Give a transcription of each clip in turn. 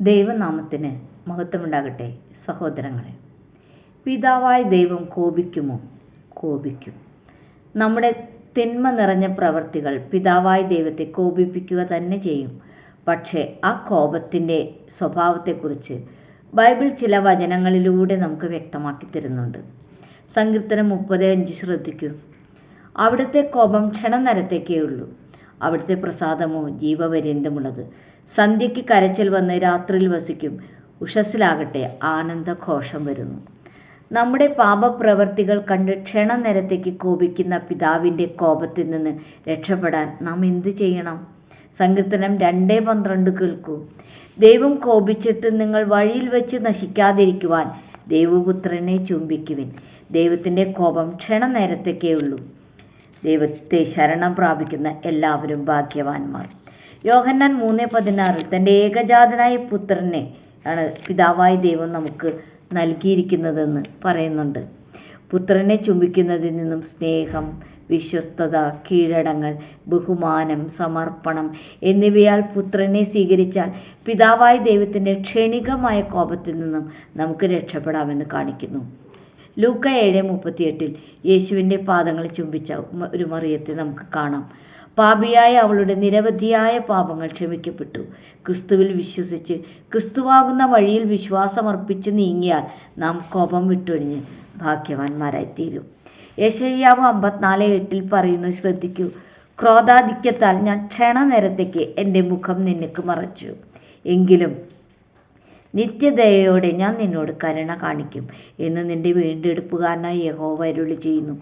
ദൈവനാമത്തിന് മഹത്വമുണ്ടാകട്ടെ. സഹോദരങ്ങളെ, പിതാവായ ദൈവം കോപിക്കുമോ? കോപിക്കും. നമ്മുടെ തിന്മ നിറഞ്ഞ പ്രവൃത്തികൾ പിതാവായ ദൈവത്തെ കോപിപ്പിക്കുക തന്നെ ചെയ്യും. പക്ഷേ ആ കോപത്തിൻ്റെ സ്വഭാവത്തെക്കുറിച്ച് ബൈബിൾ ചില വചനങ്ങളിലൂടെ നമുക്ക് വ്യക്തമാക്കി തരുന്നുണ്ട്. സങ്കീർത്തനം 30:5 ശ്രദ്ധിക്കൂ. അവിടുത്തെ കോപം ക്ഷണനേരത്തേക്കേ ഉള്ളൂ, അവിടുത്തെ പ്രസാദമോ ജീവപര്യന്തമുള്ളത്. സന്ധ്യയ്ക്ക് കരച്ചിൽ വന്ന് രാത്രിയിൽ വസിക്കും, ഉഷസ്സിലാകട്ടെ ആനന്ദഘോഷം വരുന്നു. നമ്മുടെ പാപപ്രവൃത്തികൾ കണ്ട് ക്ഷണനേരത്തേക്ക് കോപിക്കുന്ന പിതാവിൻ്റെ കോപത്തിൽ നിന്ന് രക്ഷപ്പെടാൻ നാം എന്തു ചെയ്യണം? സങ്കീർത്തനം 2:12 കേൾക്കൂ. ദൈവം കോപിച്ചിട്ട് നിങ്ങൾ വഴിയിൽ വെച്ച് നശിക്കാതിരിക്കുവാൻ ദൈവപുത്രനെ ചുംബിക്കുവിൻ. ദൈവത്തിൻ്റെ കോപം ക്ഷണനേരത്തേക്കേ ഉള്ളൂ. ദൈവത്തെ ശരണം പ്രാപിക്കുന്ന എല്ലാവരും ഭാഗ്യവാന്മാർ. യോഹന്നാൻ 3:16 തൻ്റെ ഏകജാതനായ പുത്രനെ ആണ് പിതാവായ ദൈവം നമുക്ക് നൽകിയിരിക്കുന്നതെന്ന് പറയുന്നുണ്ട്. പുത്രനെ ചുംബിക്കുന്നതിൽ നിന്നും സ്നേഹം, വിശ്വസ്തത, കീഴടങ്ങൽ, ബഹുമാനം, സമർപ്പണം എന്നിവയാൽ പുത്രനെ സ്വീകരിച്ചാൽ പിതാവായ ദൈവത്തിൻ്റെ ക്ഷണികമായ കോപത്തിൽ നിന്നും നമുക്ക് രക്ഷപ്പെടാമെന്ന് കാണിക്കുന്നു. ലൂക്ക 7:38 യേശുവിൻ്റെ പാദങ്ങൾ ചുംബിച്ച ഒരു മറിയത്തെ നമുക്ക് കാണാം. പാപിയായ അവളുടെ നിരവധിയായ പാപങ്ങൾ ക്ഷമിക്കപ്പെട്ടു. ക്രിസ്തുവിൽ വിശ്വസിച്ച് ക്രിസ്തുവാകുന്ന വഴിയിൽ വിശ്വാസമർപ്പിച്ച് നീങ്ങിയാൽ നാം കോപം വിട്ടൊഴിഞ്ഞ് ഭാഗ്യവാന്മാരായിത്തീരും. യെശയ്യാവ് 54:8 പറയുന്നു, ശ്രദ്ധിക്കൂ. ക്രോധാധിക്യത്താൽ ഞാൻ ക്ഷണനേരത്തേക്ക് എൻ്റെ മുഖം നിനക്ക് മറച്ചു, എങ്കിലും നിത്യദയയോടെ ഞാൻ നിന്നോട് കരുണ കാണിക്കും എന്ന് നിന്റെ വീണ്ടെടുപ്പുകാരനായി യഹോവ അരുളി ചെയ്യുന്നു.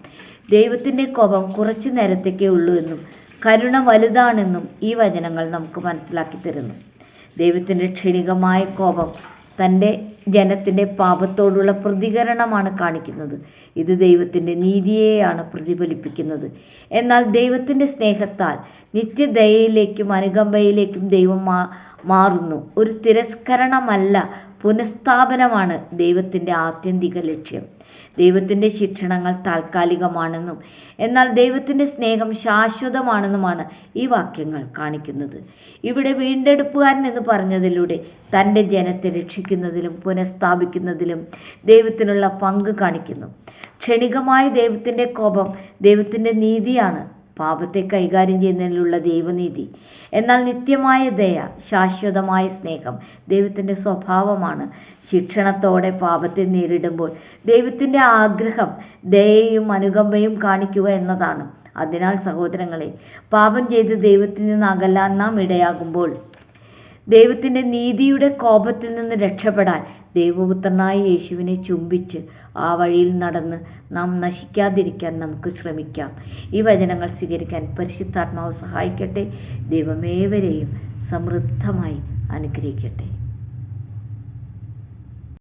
ദൈവത്തിൻ്റെ കോപം കുറച്ചു നേരത്തേക്കേ ഉള്ളൂ എന്നും കരുണ വലുതാണെന്നും ഈ വചനങ്ങൾ നമുക്ക് മനസ്സിലാക്കി തരുന്നു. ദൈവത്തിൻ്റെ ക്ഷണികമായ കോപം തൻ്റെ ജനത്തിൻ്റെ പാപത്തോടുള്ള പ്രതികരണമാണ് കാണിക്കുന്നത്. ഇത് ദൈവത്തിൻ്റെ നീതിയെയാണ് പ്രതിഫലിപ്പിക്കുന്നത്. എന്നാൽ ദൈവത്തിൻ്റെ സ്നേഹത്താൽ നിത്യദയയിലേക്കും അനുകമ്പയിലേക്കും ദൈവം മാറുന്നു. ഒരു തിരസ്കരണമല്ല, പുനഃസ്ഥാപനമാണ് ദൈവത്തിൻ്റെ ആത്യന്തിക ലക്ഷ്യം. ദൈവത്തിൻ്റെ ശിക്ഷണങ്ങൾ താൽക്കാലികമാണെന്നും എന്നാൽ ദൈവത്തിൻ്റെ സ്നേഹം ശാശ്വതമാണെന്നുമാണ് ഈ വാക്യങ്ങൾ കാണിക്കുന്നത്. ഇവിടെ വീണ്ടെടുപ്പുകാരൻ എന്ന് പറഞ്ഞതിലൂടെ തൻ്റെ ജനത്തെ രക്ഷിക്കുന്നതിലും പുനഃസ്ഥാപിക്കുന്നതിലും ദൈവത്തിനുള്ള പങ്ക് കാണിക്കുന്നു. ക്ഷണികമായ ദൈവത്തിൻ്റെ കോപം ദൈവത്തിൻ്റെ നീതിയാണ്, പാപത്തെ കൈകാര്യം ചെയ്യുന്നതിലുള്ള ദൈവനീതി. എന്നാൽ നിത്യമായ ദയ, ശാശ്വതമായ സ്നേഹം ദൈവത്തിൻ്റെ സ്വഭാവമാണ്. ശിക്ഷണത്തോടെ പാപത്തെ നേരിടുമ്പോൾ ദൈവത്തിൻ്റെ ആഗ്രഹം ദയയും അനുകമ്പയും കാണിക്കുക എന്നതാണ്. അതിനാൽ സഹോദരങ്ങളെ, പാപം ചെയ്ത് ദൈവത്തിൽ നിന്ന് അകലാൻ നാം ഇടയാകുമ്പോൾ ദൈവത്തിൻ്റെ നീതിയുടെ കോപത്തിൽ നിന്ന് രക്ഷപ്പെടാൻ ദൈവപുത്രനായ യേശുവിനെ ചുംബിച്ച് ആ വഴിയിൽ നടന്ന് നാം നശിക്കാതിരിക്കാൻ നമുക്ക് ശ്രമിക്കാം. ഈ വചനങ്ങൾ സ്വീകരിക്കാൻ പരിശുദ്ധാത്മാവ് സഹായിക്കട്ടെ. ദൈവമേവരെയും സമൃദ്ധമായി അനുഗ്രഹിക്കട്ടെ.